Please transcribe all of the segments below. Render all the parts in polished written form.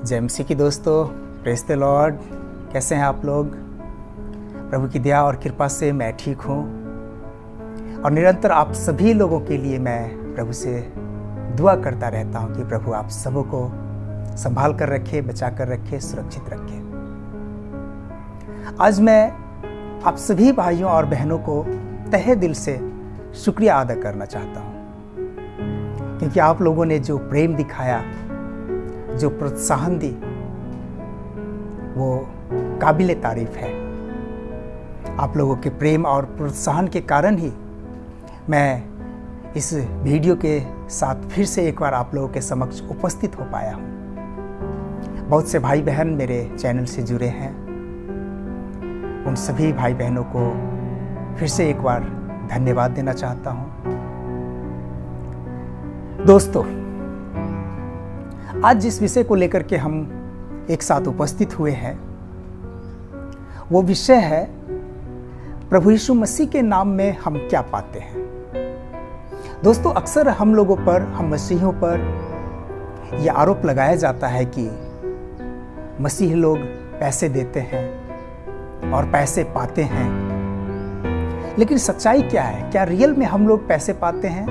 जय मसीह की दोस्तों, प्रेज द लॉर्ड। कैसे हैं आप लोग? प्रभु की दया और कृपा से मैं ठीक हूँ और निरंतर आप सभी लोगों के लिए मैं प्रभु से दुआ करता रहता हूँ कि प्रभु आप सबों को संभाल कर रखे, बचा कर रखे, सुरक्षित रखे। आज मैं आप सभी भाइयों और बहनों को तहे दिल से शुक्रिया अदा करना चाहता हूँ, क्योंकि आप लोगों ने जो प्रेम दिखाया, जो प्रोत्साहन दी, वो काबिल तारीफ है। आप लोगों के प्रेम और प्रोत्साहन के कारण ही मैं इस वीडियो के साथ फिर से एक बार आप लोगों के समक्ष उपस्थित हो पाया हूँ। बहुत से भाई बहन मेरे चैनल से जुड़े हैं, उन सभी भाई बहनों को फिर से एक बार धन्यवाद देना चाहता हूँ। दोस्तों, आज जिस विषय को लेकर के हम एक साथ उपस्थित हुए हैं, वो विषय है प्रभु यीशु मसीह के नाम में हम क्या पाते हैं। दोस्तों, अक्सर हम लोगों पर, हम मसीहियों पर यह आरोप लगाया जाता है कि मसीह लोग पैसे देते हैं और पैसे पाते हैं। लेकिन सच्चाई क्या है? क्या रियल में हम लोग पैसे पाते हैं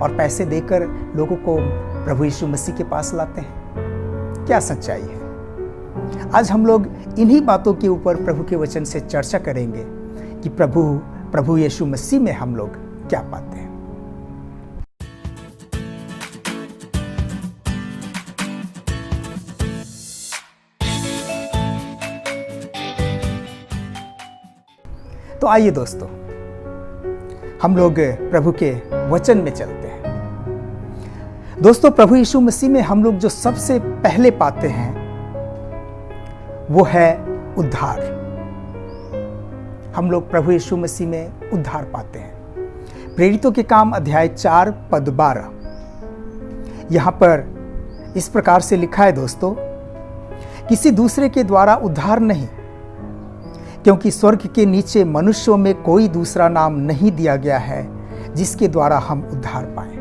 और पैसे देकर लोगों को प्रभु यीशु मसीह के पास लाते हैं? क्या सच्चाई है? आज हम लोग इन्हीं बातों के ऊपर प्रभु के वचन से चर्चा करेंगे कि प्रभु यीशु मसीह में हम लोग क्या पाते हैं। तो आइए दोस्तों, हम लोग प्रभु के वचन में चलते हैं। दोस्तों, प्रभु यीशु मसीह में हम लोग जो सबसे पहले पाते हैं वो है उद्धार। हम लोग प्रभु यीशु मसीह में उद्धार पाते हैं। प्रेरितों के काम अध्याय 4 पद 12 यहां पर इस प्रकार से लिखा है दोस्तों, किसी दूसरे के द्वारा उद्धार नहीं, क्योंकि स्वर्ग के नीचे मनुष्यों में कोई दूसरा नाम नहीं दिया गया है जिसके द्वारा हम उद्धार पाएं।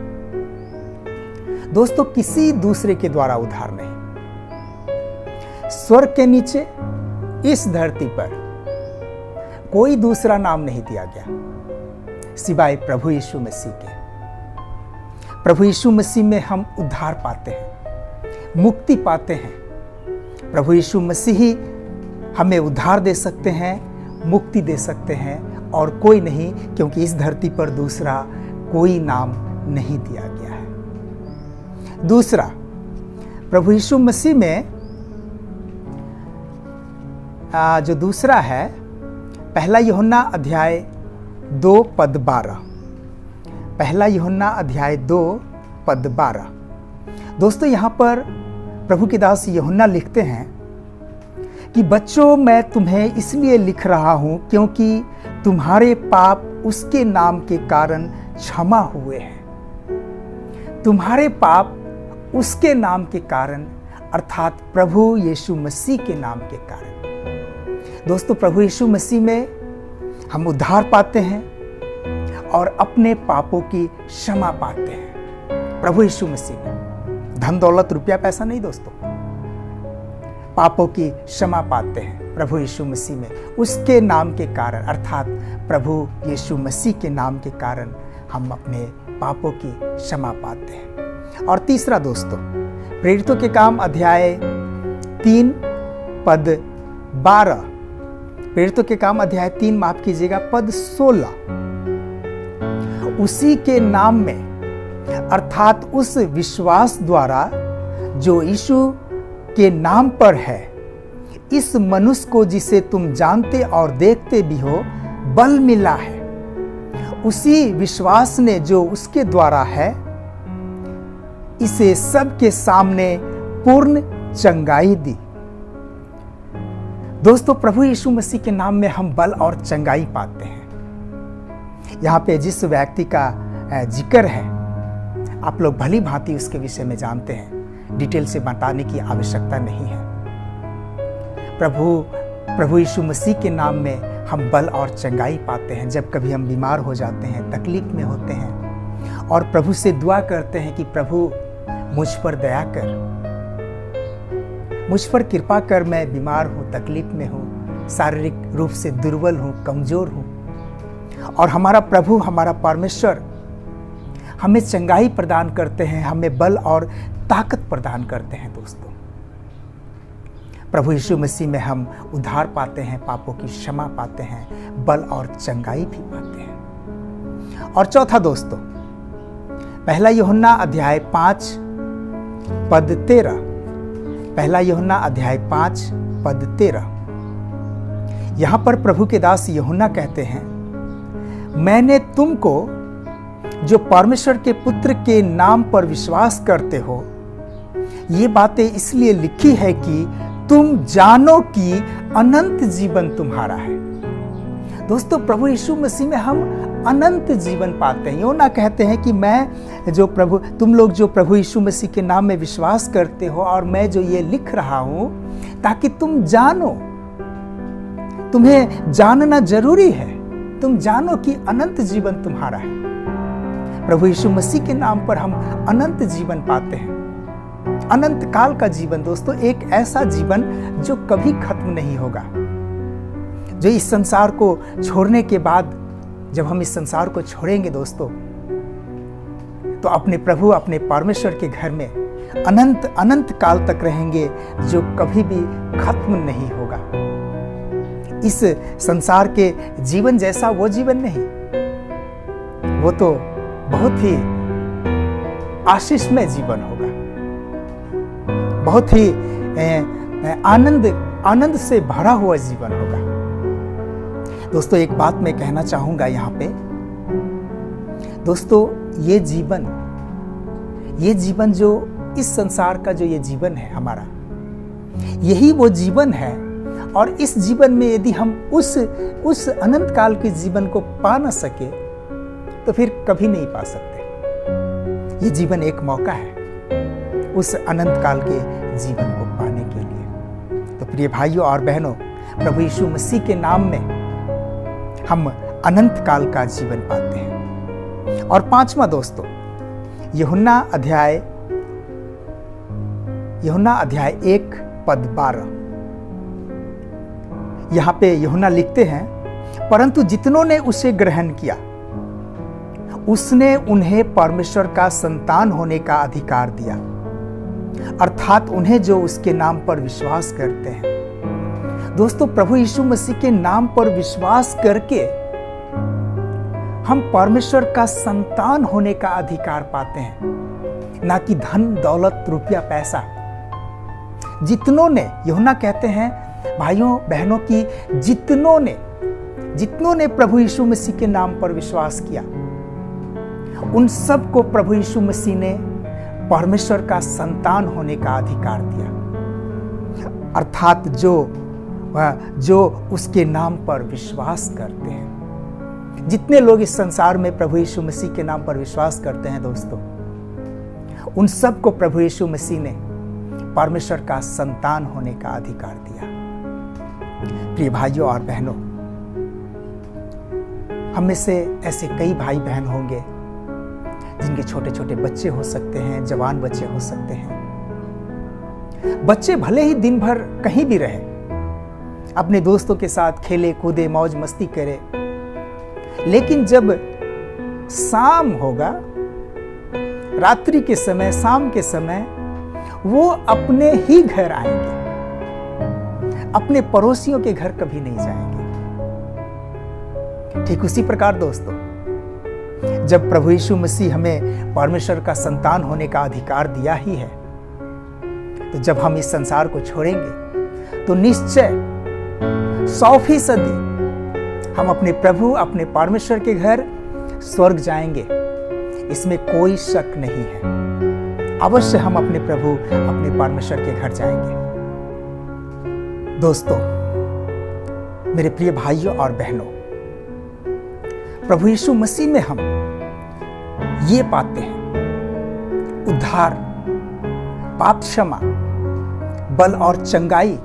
दोस्तों, किसी दूसरे के द्वारा उद्धार नहीं। स्वर्ग के नीचे, इस धरती पर कोई दूसरा नाम नहीं दिया गया सिवाय प्रभु यीशु मसीह के। प्रभु यीशु मसीह में हम उद्धार पाते हैं, मुक्ति पाते हैं। प्रभु यीशु मसीह ही हमें उद्धार दे सकते हैं, मुक्ति दे सकते हैं, और कोई नहीं, क्योंकि इस धरती पर दूसरा कोई नाम नहीं दिया गया है। दूसरा, प्रभु यीशु मसीह में जो दूसरा है, पहला यूहन्ना अध्याय 2 पद 12। पहला यूहन्ना अध्याय 2 पद 12। दोस्तों, यहाँ पर प्रभु के दास यूहन्ना लिखते हैं कि बच्चों, मैं तुम्हें इसलिए लिख रहा हूं क्योंकि तुम्हारे पाप उसके नाम के कारण क्षमा हुए हैं। तुम्हारे पाप उसके नाम के कारण, अर्थात प्रभु यीशु मसीह के नाम के कारण। दोस्तों, प्रभु यीशु मसीह में हम उद्धार पाते हैं और अपने पापों की क्षमा पाते हैं। प्रभु यीशु मसीह में धन दौलत रुपया पैसा नहीं दोस्तों, पापों की क्षमा पाते हैं प्रभु यीशु मसीह में। उसके नाम के कारण, अर्थात प्रभु यीशु मसीह के नाम के कारण हम अपने पापों की क्षमा पाते हैं। और तीसरा दोस्तों, प्रेरितों के काम अध्याय 3 पद 12। प्रेरितों के काम अध्याय 3, माफ कीजिएगा, पद 16। उसी के नाम में, अर्थात उस विश्वास द्वारा जो यीशु के नाम पर है, इस मनुष्य को जिसे तुम जानते और देखते भी हो, बल मिला है। उसी विश्वास ने जो उसके द्वारा है, इसे सबके सामने पूर्ण चंगाई दी। दोस्तों, प्रभु यीशु मसीह के नाम में हम बल और चंगाई पाते हैं। यहाँ पे जिस व्यक्ति का जिक्र है, आप लोग भली भांति उसके विषय में जानते हैं, डिटेल से बताने की आवश्यकता नहीं है। प्रभु यीशु मसीह के नाम में हम बल और चंगाई पाते हैं। जब कभी हम बीमार हो जाते हैं, तकलीफ में होते हैं और प्रभु से दुआ करते हैं कि प्रभु मुझ पर दया कर, मुझ पर कृपा कर, मैं बीमार हूँ, तकलीफ में हूँ, शारीरिक रूप से दुर्बल हूँ, कमजोर हूँ। और हमारा प्रभु, हमारा परमेश्वर हमें चंगाई प्रदान करते हैं, हमें बल और ताकत प्रदान करते हैं। दोस्तों, प्रभु यीशु मसीह में हम उद्धार पाते हैं, पापों की क्षमा पाते हैं, बल और चंगाई भी पाते हैं। और चौथा दोस्तों, पहला यूहन्ना अध्याय 5 पद 13। पहला यूहन्ना अध्याय 5 पद 13। यहां पर प्रभु के दास यूहन्ना कहते हैं, मैंने तुमको जो परमेश्वर के पुत्र के नाम पर विश्वास करते हो, ये बातें इसलिए लिखी है कि तुम जानो कि अनंत जीवन तुम्हारा है। दोस्तों, प्रभु यीशु मसीह में हम अनंत जीवन पाते हैं। यूहन्ना कहते हैं कि तुम लोग जो प्रभु यीशु मसीह के नाम में विश्वास करते हो, और मैं जो ये लिख रहा हूं ताकि तुम जानो, तुम्हें जानना जरूरी है, तुम जानो कि अनंत जीवन तुम्हारा है। प्रभु यीशु मसीह के नाम पर हम अनंत जीवन पाते हैं, अनंत काल का जीवन। दोस्तों, एक ऐसा जीवन जो कभी खत्म नहीं होगा, जो इस संसार को छोड़ने के बाद, जब हम इस संसार को छोड़ेंगे दोस्तों, तो अपने प्रभु, अपने परमेश्वर के घर में अनंत अनंत काल तक रहेंगे, जो कभी भी खत्म नहीं होगा। इस संसार के जीवन जैसा वो जीवन नहीं, वो तो बहुत ही आशीषमय जीवन होगा, बहुत ही आनंद से भरा हुआ जीवन होगा। दोस्तों, एक बात मैं कहना चाहूंगा यहाँ पे, दोस्तों, ये जीवन जो इस संसार का जो ये जीवन है हमारा, यही वो जीवन है। और इस जीवन में यदि हम उस अनंत काल के जीवन को पा न सके, तो फिर कभी नहीं पा सकते। ये जीवन एक मौका है उस अनंत काल के जीवन को पाने के लिए। तो प्रिय भाइयों और बहनों, प्रभु यीशु मसीह के नाम में हम अनंत काल का जीवन पाते हैं। और पांचवा दोस्तों, यूहन्ना अध्याय 1 पद 12। यहां पे यूहन्ना लिखते हैं, परंतु जितनों ने उसे ग्रहण किया, उसने उन्हें परमेश्वर का संतान होने का अधिकार दिया, अर्थात उन्हें जो उसके नाम पर विश्वास करते हैं। दोस्तों, प्रभु यीशु मसीह के नाम पर विश्वास करके हम परमेश्वर का संतान होने का अधिकार पाते हैं, ना कि धन दौलत रुपया पैसा। जितनों ने, यूहन्ना कहते हैं भाइयों बहनों की, जितनों ने प्रभु यीशु मसीह के नाम पर विश्वास किया, उन सब को प्रभु यीशु मसीह ने परमेश्वर का संतान होने का अधिकार दिया, अर्थात जो उसके नाम पर विश्वास करते हैं। जितने लोग इस संसार में प्रभु यीशु मसीह के नाम पर विश्वास करते हैं दोस्तों, उन सब को प्रभु यीशु मसीह ने परमेश्वर का संतान होने का अधिकार दिया। प्रिय भाइयों और बहनों, हम में से ऐसे कई भाई बहन होंगे जिनके छोटे छोटे बच्चे हो सकते हैं, जवान बच्चे हो सकते हैं। बच्चे भले ही दिन भर कहीं भी रहे, अपने दोस्तों के साथ खेले कूदे मौज मस्ती करे, लेकिन जब शाम होगा, रात्रि के समय, शाम के समय, वो अपने ही घर आएंगे, अपने पड़ोसियों के घर कभी नहीं जाएंगे। ठीक उसी प्रकार दोस्तों, जब प्रभु यीशु मसीह हमें परमेश्वर का संतान होने का अधिकार दिया ही है, तो जब हम इस संसार को छोड़ेंगे तो निश्चय 100% हम अपने प्रभु, अपने परमेश्वर के घर स्वर्ग जाएंगे, इसमें कोई शक नहीं है। अवश्य हम अपने प्रभु, अपने परमेश्वर के घर जाएंगे। दोस्तों, मेरे प्रिय भाइयों और बहनों, प्रभु यीशु मसीह में हम ये पाते हैं उद्धार, पाप क्षमा, बल और चंगाई,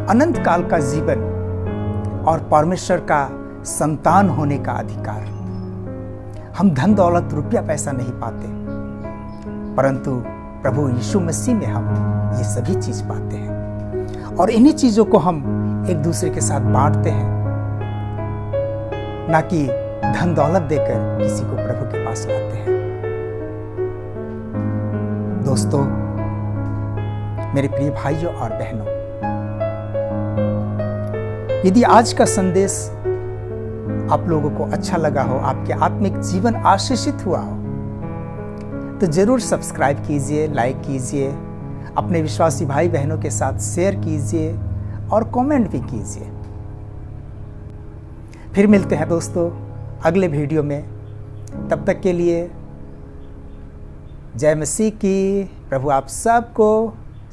अनंत काल का जीवन और परमेश्वर का संतान होने का अधिकार। हम धन दौलत रुपया पैसा नहीं पाते, परंतु प्रभु यीशु मसीह में हम ये सभी चीज पाते हैं, और इन्हीं चीजों को हम एक दूसरे के साथ बांटते हैं, ना कि धन दौलत देकर किसी को प्रभु के पास लाते हैं। दोस्तों, मेरे प्रिय भाइयों और बहनों, यदि आज का संदेश आप लोगों को अच्छा लगा हो, आपके आत्मिक जीवन आशीषित हुआ हो, तो जरूर सब्सक्राइब कीजिए, लाइक कीजिए, अपने विश्वासी भाई बहनों के साथ शेयर कीजिए और कमेंट भी कीजिए। फिर मिलते हैं दोस्तों अगले वीडियो में। तब तक के लिए जय मसीह की। प्रभु आप सबको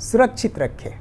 सुरक्षित रखे।